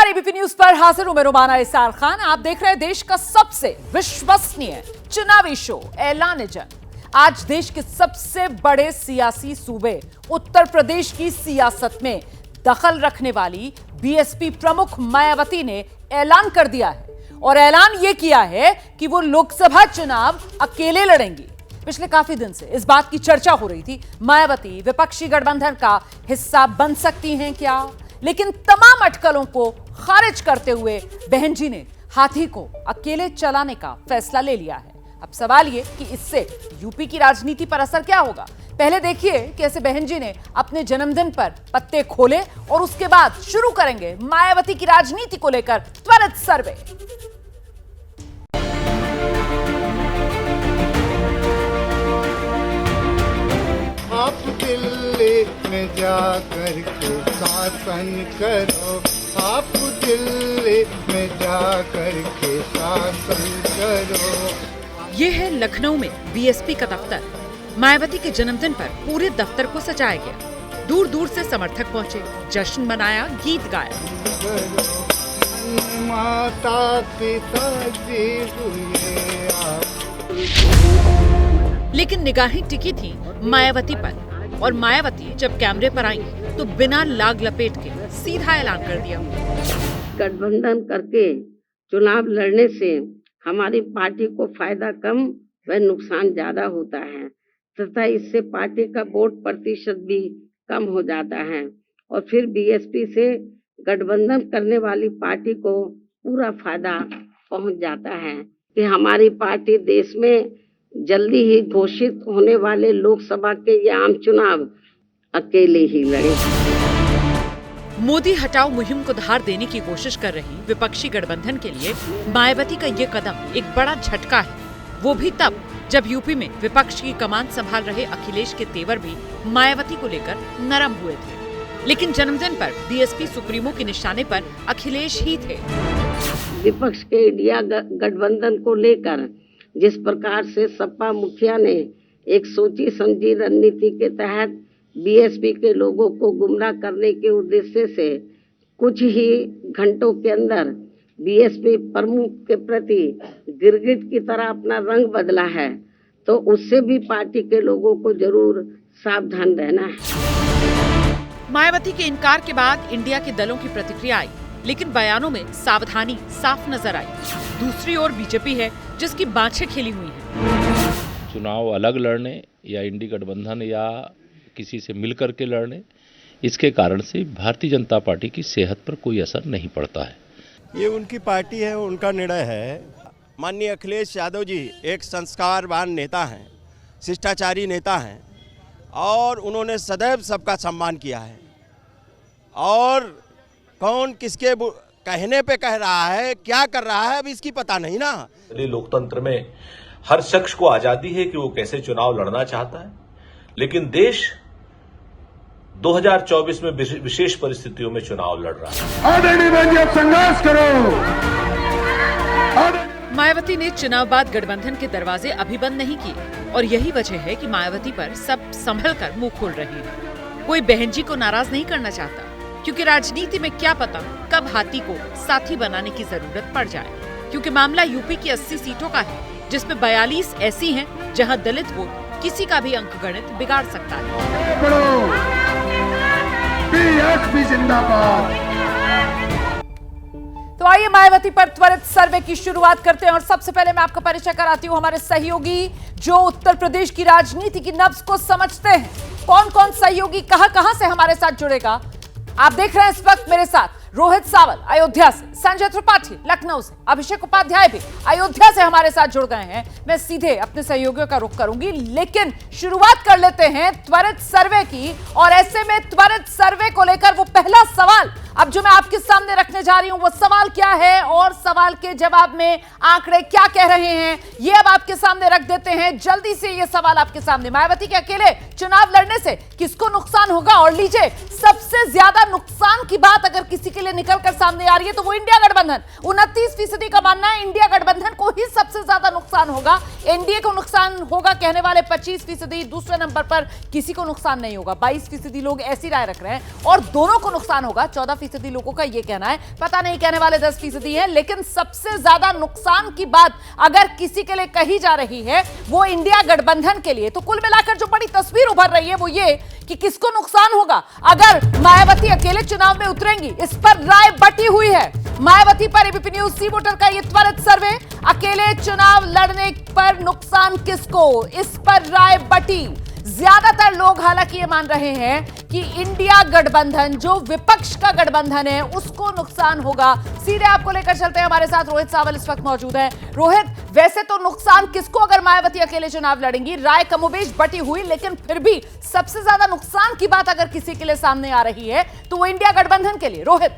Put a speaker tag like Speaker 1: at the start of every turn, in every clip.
Speaker 1: ABP news पर हाजिर हूं मैं रुमाना इसार खान। आप देख रहे हैं देश का सबसे विश्वसनीय चुनावी शो ऐलान जंग। आज देश के सबसे बड़े सियासी सूबे उत्तर प्रदेश की सियासत में दखल रखने वाली बीएसपी प्रमुख मायावती ने ऐलान कर दिया है और ऐलान यह किया है कि वो लोकसभा चुनाव अकेले लड़ेंगी। पिछले काफी दिन से इस बात की चर्चा हो रही थी, मायावती विपक्षी गठबंधन का हिस्सा बन सकती हैं क्या, लेकिन तमाम अटकलों को खारिज करते हुए बहन जी ने हाथी को अकेले चलाने का फैसला ले लिया है। अब सवाल ये कि इससे यूपी की राजनीति पर असर क्या होगा। पहले देखिए कैसे बहन जी ने अपने जन्मदिन पर पत्ते खोले और उसके बाद शुरू करेंगे मायावती की राजनीति को लेकर त्वरित सर्वे।
Speaker 2: आप दिल्ली में जाकर के शासन करो, आप दिल्ली में जाकर के शासन करो।
Speaker 1: यह है लखनऊ में बीएसपी का दफ्तर। मायावती के जन्मदिन पर पूरे दफ्तर को सजाया गया। दूर दूर से समर्थक पहुंचे, जश्न मनाया, गीत गाया।
Speaker 2: माता पिता जी हुए आप।
Speaker 1: लेकिन निगाहें टिकी थी मायावती पर और मायावती जब कैमरे पर आई तो बिना लाग लपेट के सीधा ऐलान कर दिया।
Speaker 3: गठबंधन करके चुनाव लड़ने से हमारी पार्टी को फायदा कम व नुकसान ज्यादा होता है तथा इससे पार्टी का वोट प्रतिशत भी कम हो जाता है और फिर बीएसपी से गठबंधन करने वाली पार्टी को पूरा फायदा पहुंच जाता है कि हमारी पार्टी देश में जल्दी ही घोषित होने वाले लोकसभा के ये आम चुनाव अकेले ही लड़े।
Speaker 1: मोदी हटाओ मुहिम को धार देने की कोशिश कर रही विपक्षी गठबंधन के लिए मायावती का ये कदम एक बड़ा झटका है। वो भी तब जब यूपी में विपक्ष की कमान संभाल रहे अखिलेश के तेवर भी मायावती को लेकर नरम हुए थे। लेकिन जन्मदिन पर बीएसपी सुप्रीमो के निशाने पर अखिलेश ही थे।
Speaker 3: विपक्ष के इंडिया गठबंधन को लेकर जिस प्रकार से सपा मुखिया ने एक सोची समझी रणनीति के तहत बीएसपी के लोगों को गुमराह करने के उद्देश्य से कुछ ही घंटों के अंदर बीएसपी प्रमुख के प्रति गिरगिट की तरह अपना रंग बदला है, तो उससे भी पार्टी के लोगों को जरूर सावधान रहना है।
Speaker 1: मायावती के इनकार के बाद इंडिया के दलों की प्रतिक्रिया आई, लेकिन बयानों में सावधानी साफ नजर आई। दूसरी ओर बीजेपी है जिसकी बाँछें खेली हुई हैं।
Speaker 4: चुनाव अलग लड़ने या इंडी गठबंधन या किसी से मिलकर के लड़ने, इसके कारण से भारतीय जनता पार्टी की सेहत पर कोई असर नहीं पड़ता है।
Speaker 5: ये उनकी पार्टी है, उनका निर्णय है। माननीय अखिलेश यादव जी एक संस्कारवान नेता हैं, शिष्टाचारी नेता हैं और उन्होंने सदैव सबका सम्मान किया है। और कौन किसके कहने पे कह रहा है, क्या कर रहा है, अभी इसकी पता नहीं ना।
Speaker 6: लोकतंत्र में हर शख्स को आजादी है कि वो कैसे चुनाव लड़ना चाहता है, लेकिन देश 2024 में विशेष परिस्थितियों में चुनाव लड़ रहा है।
Speaker 2: आदरणीय संघर्ष करो।
Speaker 1: मायावती ने चुनाव बाद गठबंधन के दरवाजे अभी बंद नहीं किए और यही वजह है कि मायावती पर सब संभल कर मुंह खोल रही है। कोई बहन जी को नाराज नहीं करना चाहता, क्योंकि राजनीति में क्या पता कब हाथी को साथी बनाने की जरूरत पड़ जाए। क्योंकि मामला यूपी की 80 सीटों का है, जिसमें 42 ऐसी हैं जहां दलित वोट किसी का भी अंकगणित बिगाड़ सकता है। तो आइए मायावती पर त्वरित सर्वे की शुरुआत करते हैं और सबसे पहले मैं आपका परिचय कराती हूँ हमारे सहयोगी जो उत्तर प्रदेश की राजनीति की नब्ज को समझते हैं। कौन कौन सहयोगी कहां से हमारे साथ जुड़ेगा, आप देख रहे हैं इस वक्त मेरे साथ रोहित सावल अयोध्या से, संजय त्रिपाठी लखनऊ से, अभिषेक उपाध्याय भी अयोध्या से हमारे साथ जुड़ गए हैं। मैं सीधे अपने सहयोगियों का रुख करूंगी, लेकिन शुरुआत कर लेते हैं त्वरित सर्वे की। और ऐसे में त्वरित सर्वे को लेकर वो पहला सवाल अब जो मैं आपके सामने रखने जा रही हूं, वो सवाल क्या है और सवाल के जवाब में आंकड़े क्या कह रहे हैं, ये अब आपके सामने रख देते हैं। जल्दी से ये सवाल आपके सामने, मायावती के अकेले चुनाव लड़ने से किसको नुकसान होगा। और लीजिए, सबसे ज्यादा नुकसान की बात अगर किसी के लिए निकलकर सामने आ रही है तो वो इंडिया गठबंधन। 29% का मानना है इंडिया गठबंधन को ही सबसे ज्यादा नुकसान होगा। एनडीए को नुकसान होगा कहने वाले 25%, दूसरे नंबर पर किसी को नुकसान नहीं होगा, 22% लोग ऐसी राय रख रहे हैं। और दोनों को नुकसान होगा, 14% 16% लोगों का यह कहना है, पता नहीं कहने वाले 10% हैं। लेकिन सबसे ज्यादा नुकसान की बात अगर किसी के लिए कही जा रही है वो इंडिया गठबंधन के लिए। तो कुल मिलाकर जो बड़ी तस्वीर उभर रही है वो ये कि किसको नुकसान होगा अगर मायावती अकेले चुनाव में उतरेंगी। इस पर राय बटी हुई है। मायावती पर एबीपी न्यूज सी वोटर का यह त्वरित सर्वे, अकेले चुनाव लड़ने पर नुकसान किसको, इस पर राय बटी। ज्यादातर लोग हालांकि ये मान रहे हैं कि इंडिया गठबंधन जो विपक्ष का गठबंधन है उसको नुकसान होगा। सीधे आपको लेकर चलते हैं, हमारे साथ रोहित सावल इस वक्त मौजूद हैं। रोहित, वैसे तो नुकसान किसको अगर मायावती अकेले चुनाव लड़ेंगी, राय कमोबेश बटी हुई, लेकिन फिर भी सबसे ज्यादा नुकसान की बात अगर किसी के लिए सामने आ रही है तो वो इंडिया गठबंधन के लिए। रोहित।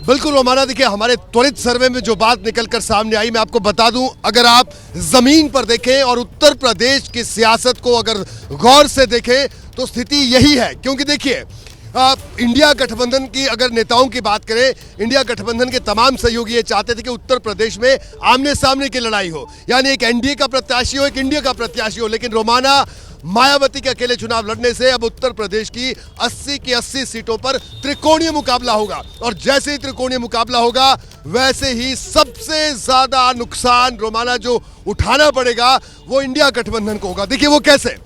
Speaker 7: बिल्कुल रोमाना, देखिए हमारे त्वरित सर्वे में जो बात निकलकर सामने आई मैं आपको बता दूं, अगर आप जमीन पर देखें और उत्तर प्रदेश की सियासत को अगर गौर से देखें तो स्थिति यही है। क्योंकि देखिए इंडिया गठबंधन की अगर नेताओं की बात करें, इंडिया गठबंधन के तमाम सहयोगी ये चाहते थे कि उत्तर प्रदेश में आमने सामने की लड़ाई हो, यानी एक एनडीए का प्रत्याशी हो, एक इंडिया का प्रत्याशी हो। लेकिन रोमाना, मायावती के अकेले चुनाव लड़ने से अब उत्तर प्रदेश की 80 की 80 सीटों पर त्रिकोणीय मुकाबला होगा। और जैसे ही त्रिकोणीय मुकाबला होगा वैसे ही सबसे ज्यादा नुकसान रोमाना जो उठाना पड़ेगा वो इंडिया गठबंधन को होगा। देखिए वो कैसे,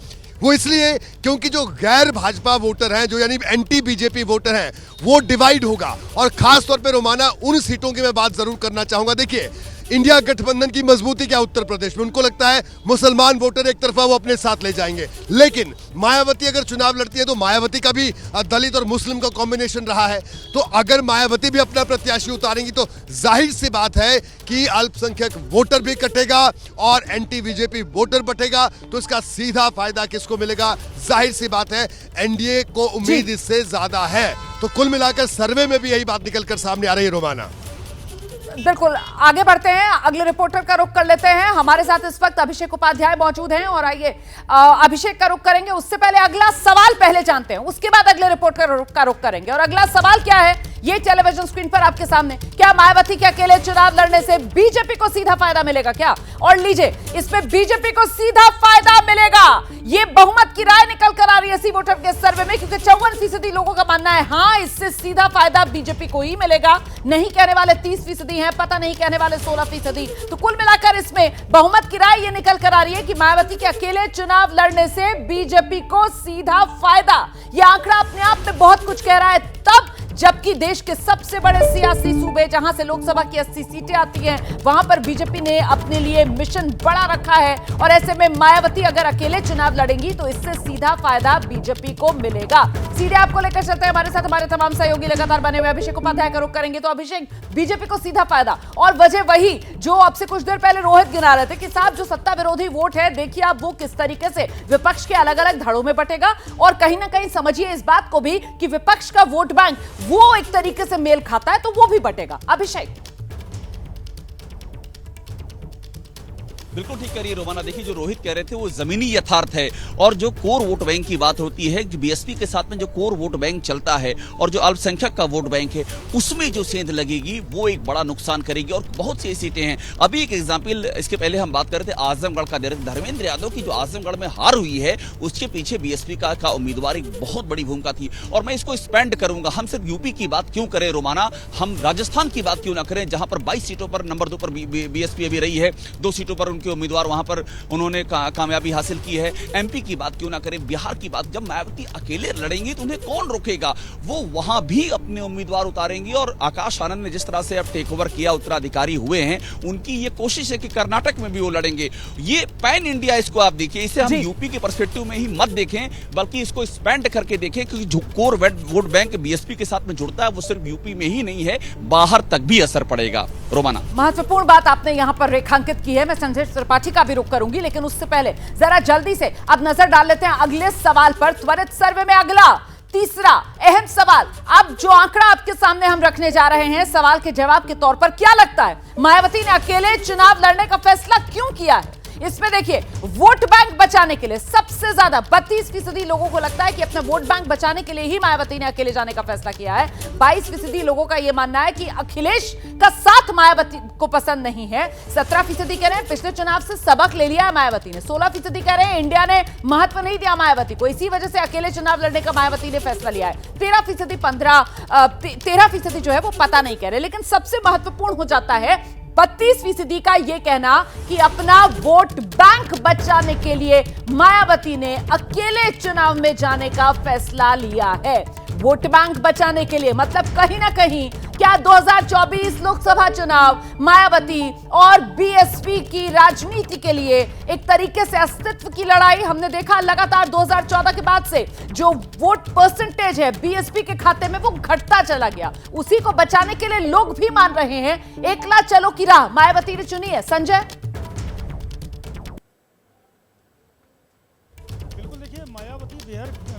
Speaker 7: वो इसलिए क्योंकि जो गैर भाजपा वोटर हैं, जो यानी एंटी बीजेपी वोटर हैं, वो डिवाइड होगा। और खास तौर पे रोमाना उन सीटों की मैं बात जरूर करना चाहूंगा। देखिए इंडिया गठबंधन की मजबूती क्या उत्तर प्रदेश में, उनको लगता है मुसलमान वोटर एक तरफा वो अपने साथ ले जाएंगे। लेकिन मायावती अगर चुनाव लड़ती है तो मायावती का भी दलित और मुस्लिम का कॉम्बिनेशन रहा है। तो अगर मायावती भी अपना प्रत्याशी उतारेंगी तो जाहिर सी बात है कि अल्पसंख्यक वोटर भी कटेगा और एंटी बीजेपी वोटर बटेगा। तो इसका सीधा फायदा किसको मिलेगा? जाहिर सी बात है एनडीए को उम्मीद इससे ज्यादा है। तो कुल मिलाकर सर्वे में भी यही बात निकलकर सामने आ रही है रोमाना।
Speaker 1: बिल्कुल, आगे बढ़ते हैं, अगले रिपोर्टर का रुख कर लेते हैं। हमारे साथ इस वक्त अभिषेक उपाध्याय मौजूद हैं और आइए अभिषेक का रुख करेंगे। उससे पहले अगला सवाल पहले जानते हैं, उसके बाद अगले रिपोर्टर का रुख करेंगे। और अगला सवाल क्या है ये टेलीविजन स्क्रीन पर आपके सामने, क्या मायावती के अकेले चुनाव लड़ने से बीजेपी को सीधा फायदा मिलेगा क्या? और लीजिए, इसमें बीजेपी को सीधा फायदा मिलेगा, ये बहुमत की राय निकल कर आ रही है सी वोटर के सर्वे में, क्योंकि 54% लोगों का मानना है हाँ इससे सीधा फायदा बीजेपी को ही मिलेगा। नहीं कहने वाले 30% हैं, पता नहीं कहने वाले 16%। तो कुल मिलाकर इसमें बहुमत की राय ये निकल कर आ रही है कि मायावती के अकेले चुनाव लड़ने से बीजेपी को सीधा फायदा। यह आंकड़ा अपने आप में बहुत कुछ कह रहा है, तब जबकि देश के सबसे बड़े सियासी सूबे जहां से लोकसभा की 80 सीटें आती हैं वहां पर बीजेपी ने अपने लिए मिशन बड़ा रखा है। और ऐसे में मायावती अगर अकेले चुनाव लड़ेंगी तो इससे सीधा फायदा बीजेपी को मिलेगा। सीधे आपको लेकर चलते हैं, हमारे साथ हमारे तमाम सहयोगी लगातार बने हुए। अभिषेक उपाध्याय का रुख करेंगे। तो अभिषेक, बीजेपी को सीधा फायदा और वजह वही जो अब से कुछ देर पहले रोहित गिना रहे थे कि साहब जो सत्ता विरोधी वोट है, देखिए आप वो किस तरीके से विपक्ष के अलग अलग धड़ों में बटेगा। और कहीं ना कहीं समझिए इस बात को भी कि विपक्ष का वोट बैंक वो एक तरीके से मेल खाता है तो वो भी बटेगा। अभिषेक।
Speaker 8: बिल्कुल ठीक कह रही है रोमाना। देखिए जो रोहित कह रहे थे वो जमीनी यथार्थ है। और जो कोर वोट बैंक की बात होती है, बीएसपी के साथ में जो कोर वोट बैंक चलता है और जो अल्पसंख्यक का वोट बैंक है उसमें जो सेंध लगेगी वो एक बड़ा नुकसान करेगी। और बहुत सी सीटें हैं, अभी एक एग्जाम्पल, इसके पहले हम बात कर रहे थे आजमगढ़ का, धर्मेंद्र यादव की जो आजमगढ़ में हार हुई है उसके पीछे बीएसपी का उम्मीदवार एक बहुत बड़ी भूमिका थी। और मैं इसको स्पेंड करूंगा, हम सिर्फ यूपी की बात क्यों करें रोमाना, हम राजस्थान की बात क्यों ना करें जहां पर 22 सीटों पर नंबर 2 पर बीएसपी अभी रही है, 2 सीटों पर उनके उम्मीदवार वहां पर उन्होंने कामयाबी हासिल की है। एमपी की बात क्यों ना करें, बिहार की बात, जब मायावती अकेले लड़ेंगे तो उन्हें कौन रोकेगा, वो वहां भी अपने उम्मीदवार उतारेंगी। और आकाश आनंद ने जिस तरह से अब टेक ओवर किया, उत्तराधिकारी हुए हैं, उनकी ये कोशिश है कि कर्नाटक में भी वो लड़ेंगे। ये पैन इंडिया, इसको आप देखिए, इसे हम यूपी के पर्सपेक्टिव में ही मत देखें बल्कि इसको स्पेंड करके देखें, क्योंकि जो कोर वोट बैंक बीएसपी के साथ में जुड़ता है वो सिर्फ यूपी में ही नहीं है, बाहर तक भी असर पड़ेगा। रोमाना, महत्वपूर्ण
Speaker 1: बात आपने यहां पर रेखांकित की है। मैं संजय त्रिपाठी का भी रुख करूंगी, लेकिन उससे पहले जरा जल्दी से अब नजर डाल लेते हैं अगले सवाल पर। त्वरित सर्वे में अगला तीसरा अहम सवाल, अब जो आंकड़ा आपके सामने हम रखने जा रहे हैं सवाल के जवाब के तौर पर, क्या लगता है मायावती ने अकेले चुनाव लड़ने का फैसला क्यों किया है? इसमें देखिए वोट बैंक बचाने के लिए सबसे ज्यादा 32% लोगों को लगता है कि अपना वोट बैंक बचाने के लिए ही मायावती ने अकेले जाने का फैसला किया है। 22% लोगों का यह मानना है कि अखिलेश का साथ मायावती को पसंद नहीं है। 17% कह रहे हैं पिछले चुनाव से सबक ले लिया है मायावती ने। 16% कह रहे हैं इंडिया ने महत्व नहीं दिया मायावती को, इसी वजह से अकेले चुनाव लड़ने का मायावती ने फैसला लिया है। 13% जो है वो पता नहीं कह रहे। लेकिन सबसे महत्वपूर्ण हो जाता है 32% का यह कहना कि अपना वोट बैंक बचाने के लिए मायावती ने अकेले चुनाव में जाने का फैसला लिया है। वोट बैंक बचाने के लिए मतलब कहीं ना कहीं क्या 2024 लोकसभा चुनाव मायावती और बीएसपी की राजनीति के लिए एक तरीके से अस्तित्व की लड़ाई हमने देखा। लगातार 2014 के बाद से जो वोट परसेंटेज है बीएसपी के खाते में वो घटता चला गया। उसी को बचाने के लिए लोग भी मान रहे हैं एकला चलो की राह मायावती ने चुनी है। संजय,
Speaker 9: मायावती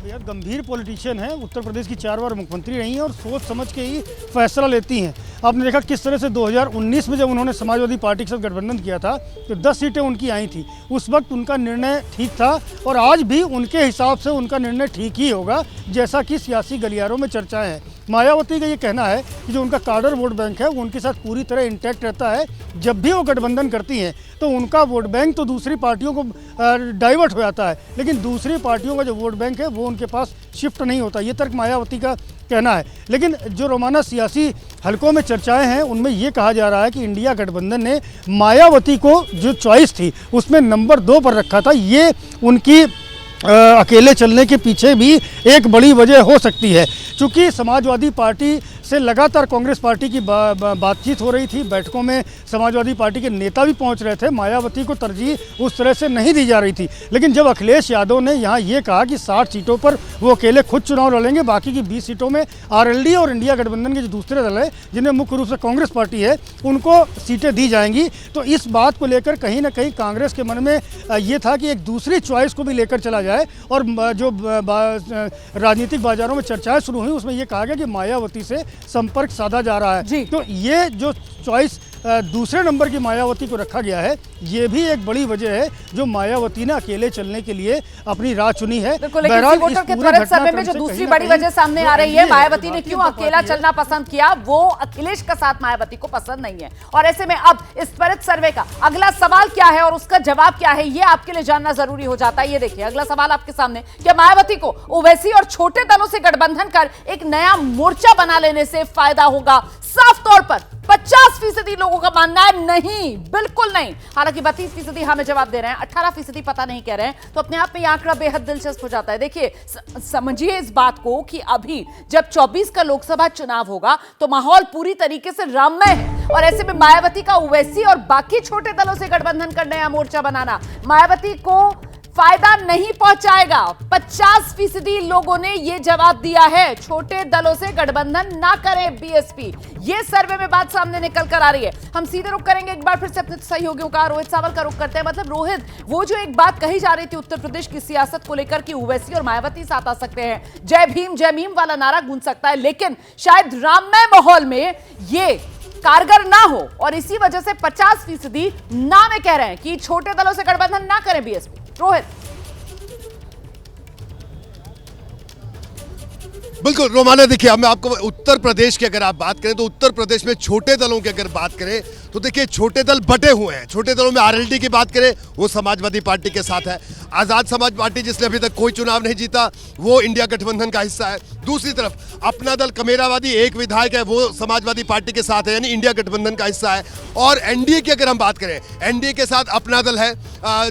Speaker 9: बेहद गंभीर पॉलिटिशियन है। उत्तर प्रदेश की 4 बार मुख्यमंत्री रही हैं और सोच समझ के ही फैसला लेती हैं। आपने देखा किस तरह से 2019 में जब उन्होंने समाजवादी पार्टी के साथ गठबंधन किया था तो 10 सीटें उनकी आई थी। उस वक्त उनका निर्णय ठीक था और आज भी उनके हिसाब से उनका निर्णय ठीक ही होगा, जैसा कि सियासी गलियारों में चर्चाएं हैं। मायावती का ये कहना है कि जो उनका कार्डर वोट बैंक है वो उनके साथ पूरी तरह इंटैक्ट रहता है। जब भी वो गठबंधन करती हैं तो उनका वोट बैंक तो दूसरी पार्टियों को डाइवर्ट हो जाता है, लेकिन दूसरी पार्टियों का जो वोट बैंक है वो उनके पास शिफ्ट नहीं होता। ये तर्क मायावती का कहना है। लेकिन जो रोमाना सियासी हलकों में चर्चाएं हैं उनमें ये कहा जा रहा है कि इंडिया गठबंधन ने मायावती को जो चॉइस थी उसमें नंबर 2 पर रखा था। ये उनकी अकेले चलने के पीछे भी एक बड़ी वजह हो सकती है। चूँकि समाजवादी पार्टी से लगातार कांग्रेस पार्टी की बातचीत हो रही थी, बैठकों में समाजवादी पार्टी के नेता भी पहुंच रहे थे, मायावती को तरजीह उस तरह से नहीं दी जा रही थी। लेकिन जब अखिलेश यादव ने यहाँ ये कहा कि 60 सीटों पर वो अकेले खुद चुनाव लड़ेंगे, बाकी की 20 सीटों में आरएलडी और इंडिया गठबंधन के जो दूसरे दल है जिनमें मुख्य रूप से कांग्रेस पार्टी है उनको सीटें दी जाएंगी, तो इस बात को लेकर कहीं ना कहीं कांग्रेस के मन में ये था कि एक दूसरी चॉइस को भी लेकर चला जाए। और जो राजनीतिक बाजारों में चर्चाएं शुरू हुई उसमें यह कहा गया कि मायावती से संपर्क साधा जा रहा है। तो ये जो चॉइस दूसरे नंबर की मायावती को रखा गया है ये भी एक बड़ी वजह है जो मायावती ने अकेले चलने के लिए अपनी राह चुनी है।
Speaker 1: बहरहाल वोटर के त्वरित सर्वे में जो दूसरी बड़ी वजह सामने आ रही है मायावती ने क्यों अकेला चलना पसंद किया, वो अखिलेश का साथ मायावती को पसंद नहीं है। और ऐसे में अब इस त्वरित सर्वे का अगला सवाल क्या है और उसका जवाब क्या है ये आपके लिए जानना जरूरी हो जाता है। ये देखिए अगला सवाल आपके सामने, क्या मायावती को ओवैसी और छोटे दलों से गठबंधन कर एक नया मोर्चा बना लेने से फायदा होगा? साफ तौर पर 50% लोगों का मानना है नहीं, बिल्कुल नहीं। हालांकि 32% हाँ में जवाब दे रहे हैं, 18% पता नहीं कह रहे हैं। तो अपने आप में यह आंकड़ा बेहद दिलचस्प हो जाता है। देखिए समझिए इस बात को कि अभी जब 24 का लोकसभा चुनाव होगा तो माहौल पूरी तरीके से राममय है और ऐसे में मायावती का ओवैसी और बाकी छोटे दलों से गठबंधन कर नया मोर्चा बनाना मायावती को फायदा नहीं पहुंचाएगा। 50% लोगों ने यह जवाब दिया है, छोटे दलों से गठबंधन ना करें बीएसपी। ये सर्वे में बात सामने निकल कर आ रही है। हम सीधे रुख करेंगे एक बार फिर से अपने सहयोगियों का, रोहित सावल का रुख करते हैं। मतलब रोहित, वो जो एक बात कही जा रही थी उत्तर प्रदेश की सियासत को लेकर कि ओवैसी और मायावती साथ आ सकते हैं, जय भीम वाला नारा गूंज सकता है, लेकिन शायद राममय माहौल में ये कारगर ना हो और इसी वजह से 50% ना में कह रहे हैं कि छोटे दलों से गठबंधन ना करें बीएसपी। रोहित,
Speaker 7: बिल्कुल रोमाना, देखिए अब मैं आपको उत्तर प्रदेश की अगर आप बात करें तो उत्तर प्रदेश में छोटे दलों की अगर बात करें तो देखिए छोटे दल बटे हुए हैं। छोटे दलों में आरएलडी की बात करें वो समाजवादी पार्टी के साथ है, आजाद समाज पार्टी जिसने अभी तक कोई चुनाव नहीं जीता वो इंडिया गठबंधन का हिस्सा है। दूसरी तरफ अपना दल कमेरावादी एक विधायक है वो समाजवादी पार्टी के साथ है, यानी इंडिया गठबंधन का हिस्सा है। और एनडीए की अगर हम बात करें, एनडीए के साथ अपना दल है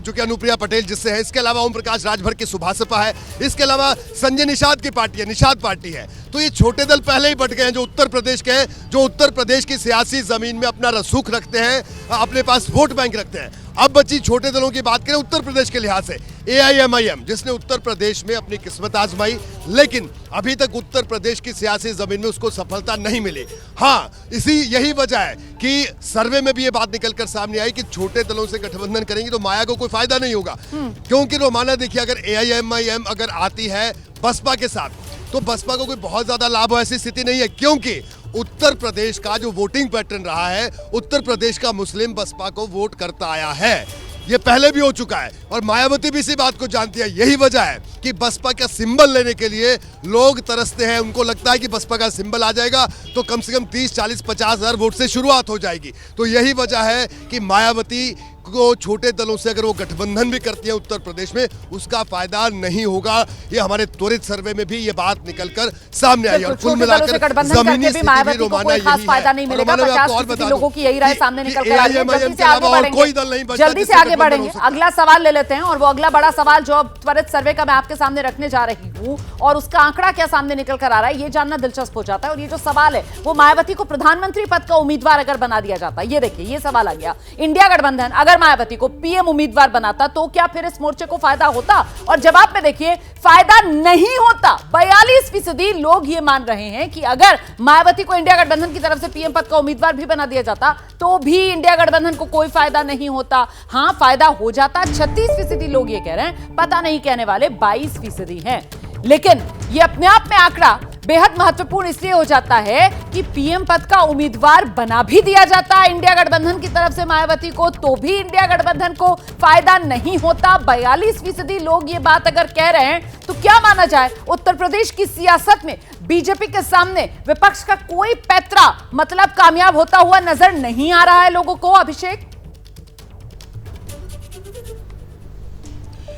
Speaker 7: जो कि अनुप्रिया पटेल जिससे है, इसके अलावा ओम प्रकाश राजभर की सुभासपा है, इसके अलावा संजय निषाद की पार्टी है, निषाद पार्टी है। तो ये छोटे दल पहले ही बट गए हैं जो उत्तर प्रदेश के हैं, जो उत्तर प्रदेश की सियासी जमीन में अपना रसूख रखते हैं, अपने पास वोट बैंक रखते हैं। अब बची छोटे दलों की बात करें उत्तर प्रदेश के लिहाज से, एआईएमआईएम जिसने उत्तर प्रदेश में अपनी किस्मत आजमाई, लेकिन अभी तक उत्तर प्रदेश की सियासी जमीन में उसको सफलता नहीं मिली। हाँ, यही वजह है कि सर्वे में भी ये बात निकल कर सामने आई कि छोटे दलों से गठबंधन करेंगे तो माया को कोई फायदा नहीं होगा। क्योंकि रोमाना देखिए अगर एआईएमआईएम अगर आती है बसपा के साथ तो बसपा को कोई बहुत ज्यादा लाभ हो ऐसी स्थिति नहीं है, क्योंकि उत्तर प्रदेश का जो वोटिंग पैटर्न रहा है, उत्तर प्रदेश का मुस्लिम बसपा को वोट करता आया है। ये पहले भी हो चुका है और मायावती भी इसी बात को जानती है। यही वजह है कि बसपा का सिंबल लेने के लिए लोग तरसते हैं। उनको लगता है कि बसपा का सिंबल आ जाएगा तो कम से कम 30, 40, 50 हजार वोट से शुरुआत हो जाएगी। तो यही वजह है कि मायावती को छोटे दलों से अगर वो गठबंधन भी करती है उत्तर प्रदेश में, उसका फायदा नहीं होगा। ये हमारे त्वरित सर्वे में भी ये बात निकलकर सामने आई। और कुल मिलाकर जमीनी स्थिति भी रोमाना यही
Speaker 1: फायदा नहीं मिलेगा। 50% लोगों की यही राय सामने निकल कर आई है। जल्दी से आगे बढ़ेंगे। अगला सवाल ले लेते हैं और वो अगला बड़ा सवाल जो त्वरित सर्वे का मैं आपके सामने रखने जा रही हूँ और उसका आंकड़ा क्या सामने निकल कर आ रहा है, ये जानना दिलचस्प हो जाता है। और ये जो सवाल है वो मायावती को प्रधानमंत्री पद का उम्मीदवार अगर बना दिया जाता है, ये देखिए ये सवाल आ गया। इंडिया गठबंधन अगर मायावती को पीएम उम्मीदवार बनाता तो क्या फिर इस मोर्चे को फायदा होता? और जवाब में देखिए फायदा नहीं होता। 42% लोग ये मान रहे हैं कि अगर मायावती को इंडिया गठबंधन की तरफ से पीएम पद का उम्मीदवार भी बना दिया जाता तो भी इंडिया गठबंधन को कोई फायदा नहीं होता। हां, फायदा हो जाता। 36% लोग ये कह रहे हैं, पता नहीं कहने वाले 22% हैं। लेकिन ये अपने आप में आंकड़ा बेहद महत्वपूर्ण इसलिए हो जाता है कि पीएम पद का उम्मीदवार बना भी दिया जाता है इंडिया गठबंधन की तरफ से मायावती को तो भी इंडिया गठबंधन को फायदा नहीं होता। 42% लोग ये बात अगर कह रहे हैं तो क्या माना जाए? उत्तर प्रदेश की सियासत में बीजेपी के सामने विपक्ष का कोई पैतरा मतलब कामयाब होता हुआ नजर नहीं आ रहा है लोगों को। अभिषेक,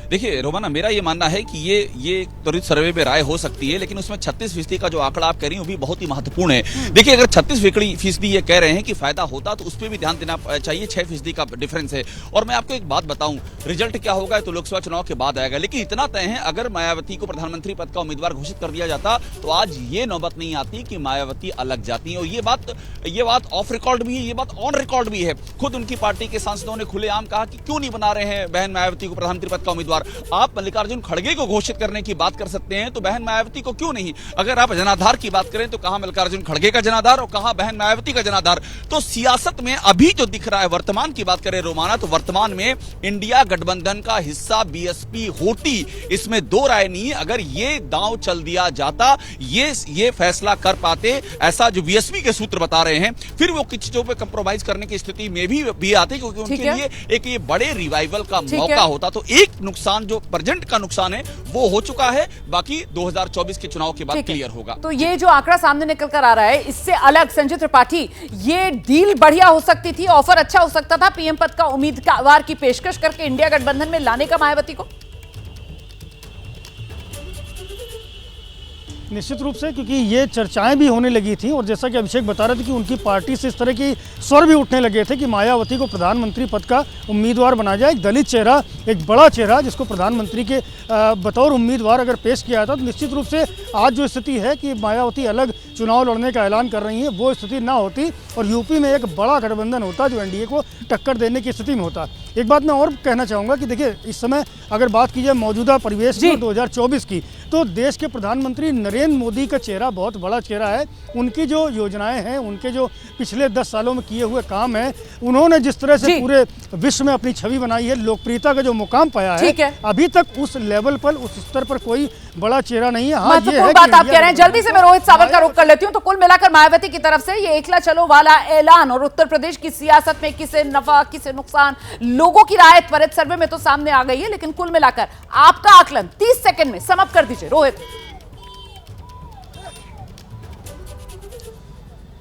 Speaker 8: देखिए रोमाना, मेरा ये मानना है कि ये त्वरित सर्वे में राय हो सकती है, लेकिन उसमें 36% का जो आंकड़ा आप कह रही हैं वो भी बहुत ही महत्वपूर्ण है। देखिए, अगर 36% ये कह रहे हैं कि फायदा होता तो उस पर भी ध्यान देना चाहिए। 6% का डिफरेंस है। और मैं आपको एक बात बताऊं, रिजल्ट क्या होगा तो लोकसभा चुनाव के बाद आएगा, लेकिन इतना तय है अगर मायावती को प्रधानमंत्री पद का उम्मीदवार घोषित कर दिया जाता तो आज ये नौबत नहीं आती कि मायावती अलग जाती है। और ये बात ऑफ रिकॉर्ड भी है, ये बात ऑन रिकॉर्ड भी है। खुद उनकी पार्टी के सांसदों ने खुलेआम कहा कि क्यों नहीं बना रहे हैं बहन मायावती को प्रधानमंत्री पद का उम्मीदवार। आप मल्लिकार्जुन खड़गे को घोषित करने की बात कर सकते हैं तो बहन मायावती को क्यों नहीं? अगर आप जनाधार की बात करें तो कहां मल्लिकार्जुन खड़गे का जनाधार और कहां बहन मायावती का जनाधार। तो सियासत में अभी जो दिख रहा है, वर्तमान की बात करें रोमाना, तो वर्तमान में इंडिया गठबंधन का हिस्सा बीएसपी होती, इसमें दो राय नहीं है। अगर ये दांव चल दिया जाता, ये फैसला कर पाते ऐसा जो बीएसपी के सूत्र बता रहे हैं, फिर वो कुछ चीजों पे कंप्रोमाइज करने की स्थिति में भी आते, क्योंकि उनके लिए एक ये बड़े रिवाइवल का मौका होता। तो एक नुकसान जो प्रेजेंट का नुकसान है वो हो चुका है, बाकी 2024 के चुनाव के बाद क्लियर होगा।
Speaker 1: तो ये जो आंकड़ा सामने निकल कर आ रहा है, इससे अलग संजय त्रिपाठी, ये डील बढ़िया हो सकती थी, ऑफर अच्छा हो सकता था पीएम पद का उम्मीदवार की पेशकश करके इंडिया गठबंधन में लाने का मायावती को।
Speaker 9: निश्चित रूप से, क्योंकि ये चर्चाएं भी होने लगी थी और जैसा कि अभिषेक बता रहे थे कि उनकी पार्टी से इस तरह की स्वर भी उठने लगे थे कि मायावती को प्रधानमंत्री पद का उम्मीदवार बनाया जाए। एक दलित चेहरा, एक बड़ा चेहरा जिसको प्रधानमंत्री के बतौर उम्मीदवार अगर पेश किया था, तो निश्चित रूप से आज जो स्थिति है कि मायावती अलग चुनाव लड़ने का ऐलान कर रही हैं, वो स्थिति ना होती और यूपी में एक बड़ा गठबंधन होता जो एनडीए को टक्कर देने की स्थिति में होता। एक बात मैं और कहना चाहूँगा कि देखिए, इस समय अगर बात की जाए मौजूदा परिवेश की 2024 की, तो देश के प्रधानमंत्री नरेंद्र मोदी का चेहरा बहुत बड़ा चेहरा है। उनकी जो योजनाएं हैं, उनके जो पिछले 10 सालों में किए हुए काम हैं, उन्होंने जिस तरह से पूरे विश्व में अपनी छवि बनाई है, लोकप्रियता का जो मुकाम पाया है, अभी तक उस लेवल पर, उस स्तर पर कोई बड़ा चेहरा नहीं है। हाँ, ये है
Speaker 1: बात आप कह रहे हैं। जल्दी से मैं रोहित सावल का रुख कर लेती हूँ। तो कुल मिलाकर मायावती की तरफ से ये एकला चलो वाला ऐलान और उत्तर प्रदेश की सियासत में किसे नफा किसे नुकसान, लोगों की राय त्वरित सर्वे में तो सामने आ गई है, लेकिन कुल मिलाकर आपका आकलन 30 सेकंड में सम अप कर दीजिए रोहित।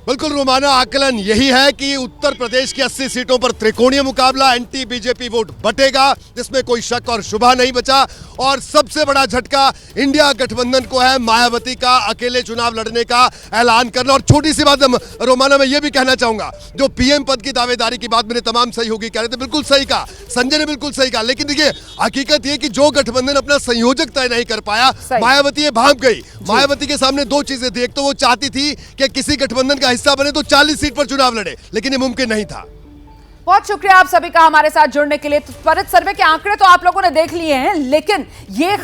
Speaker 7: बिल्कुल रोमाना, आकलन यही है कि उत्तर प्रदेश की 80 सीटों पर त्रिकोणीय मुकाबला, एंटी बीजेपी वोट बटेगा, जिसमें कोई शक और शुबा नहीं बचा। और सबसे बड़ा झटका इंडिया गठबंधन को है मायावती का अकेले चुनाव लड़ने का ऐलान करना। और छोटी सी बात रोमाना, मैं ये भी कहना चाहूंगा, जो पीएम पद की दावेदारी की बात मेरे तमाम सहयोगी कह रहे थे, बिल्कुल सही कहा, संजय ने बिल्कुल सही कहा। लेकिन देखिए, हकीकत ये कि जो गठबंधन अपना संयोजक तय नहीं कर पाया, मायावती ये भांप गई। मायावती के सामने दो चीजें थी, एक तो वो चाहती थी कि किसी गठबंधन का हिस्सा बने तो 40 सीट पर चुनाव लड़े, लेकिन ये मुमकिन नहीं था।
Speaker 1: बहुत शुक्रिया आप सभी का हमारे साथ जुड़ने के लिए। त्वरित सर्वे के आंकड़े तो आप लोगों ने देख लिए हैं, लेकिन ये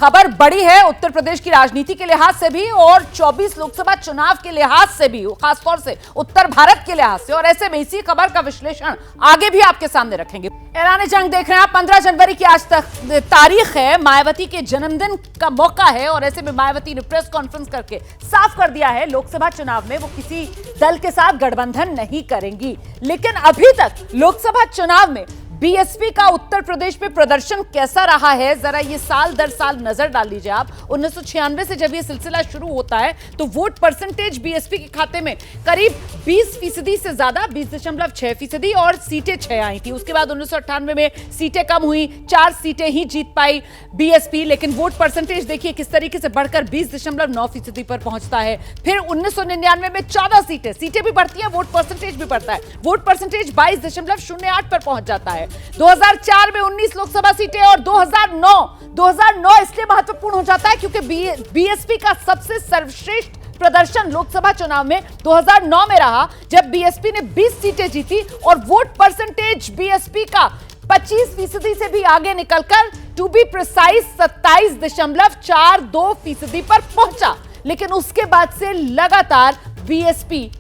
Speaker 1: खबर बड़ी है उत्तर प्रदेश की राजनीति के लिहाज से भी और 24 लोकसभा चुनाव के लिहाज से भी, खासतौर से उत्तर भारत के लिहाज से। और ऐसे में इसी खबर का विश्लेषण आगे भी आपके सामने रखेंगे। ऐलान जंग देख रहे हैं आप। 15 जनवरी की आज तक तारीख है, मायावती के जन्मदिन का मौका है और ऐसे में मायावती ने प्रेस कॉन्फ्रेंस करके साफ कर दिया है लोकसभा चुनाव में वो किसी दल के साथ गठबंधन नहीं करेंगी। लेकिन अभी तक लोकसभा चुनाव में बीएसपी का उत्तर प्रदेश में प्रदर्शन कैसा रहा है, जरा ये साल दर साल नजर डाल लीजिए आप। 1996 से जब ये सिलसिला शुरू होता है तो वोट परसेंटेज बीएसपी के खाते में करीब 20% से ज्यादा 20.6% और सीटें 6 आई थी। उसके बाद 1998 में सीटें कम हुई, 4 सीटें ही जीत पाई बीएसपी, लेकिन वोट परसेंटेज देखिए किस तरीके से बढ़कर 20.9% पर पहुंचता है। फिर 1999 में 14 सीटें भी बढ़ती है, वोट परसेंटेज भी बढ़ता है, वोट परसेंटेज 22.08 पर पहुंच जाता है। 2004 में 19 लोकसभा सीटें और 2009 इसलिए महत्वपूर्ण हो जाता है क्योंकि बीएसपी का सबसे सर्वश्रेष्ठ प्रदर्शन लोकसभा चुनाव में 2009 में रहा, जब बीएसपी ने 20 सीटें जीती और वोट परसेंटेज बीएसपी का 25% से भी आगे निकलकर टू बी प्रिसाइज 27.42% पर पहुंचा। लेकिन उसके बाद से लगातार बीएसपी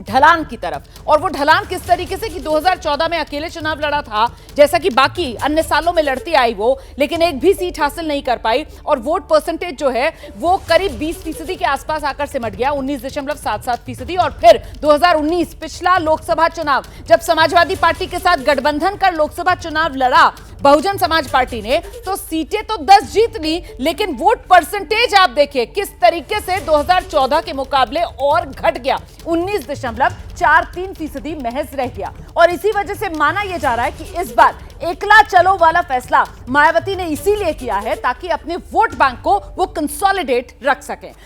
Speaker 1: ढलान की तरफ, और वो ढलान किस तरीके से कि 2014 में अकेले चुनाव लड़ा था, जैसा कि बाकी अन्य सालों में लड़ती आई वो, लेकिन एक भी सीट हासिल नहीं कर पाई और वोट परसेंटेज जो है वो करीब 20% के आसपास आकर सिमट गया, 19.77%। और फिर 2019 पिछला लोकसभा चुनाव, जब समाजवादी पार्टी के साथ गठबंधन कर लोकसभा चुनाव लड़ा बहुजन समाज पार्टी ने, तो सीटें तो 10 जीत ली, लेकिन वोट परसेंटेज आप देखिए किस तरीके से 2014 के मुकाबले और घट गया, 19.43% महज रह गया। और इसी वजह से माना यह जा रहा है कि इस बार एकला चलो वाला फैसला मायावती ने इसीलिए किया है ताकि अपने वोट बैंक को वो कंसोलिडेट रख सकें।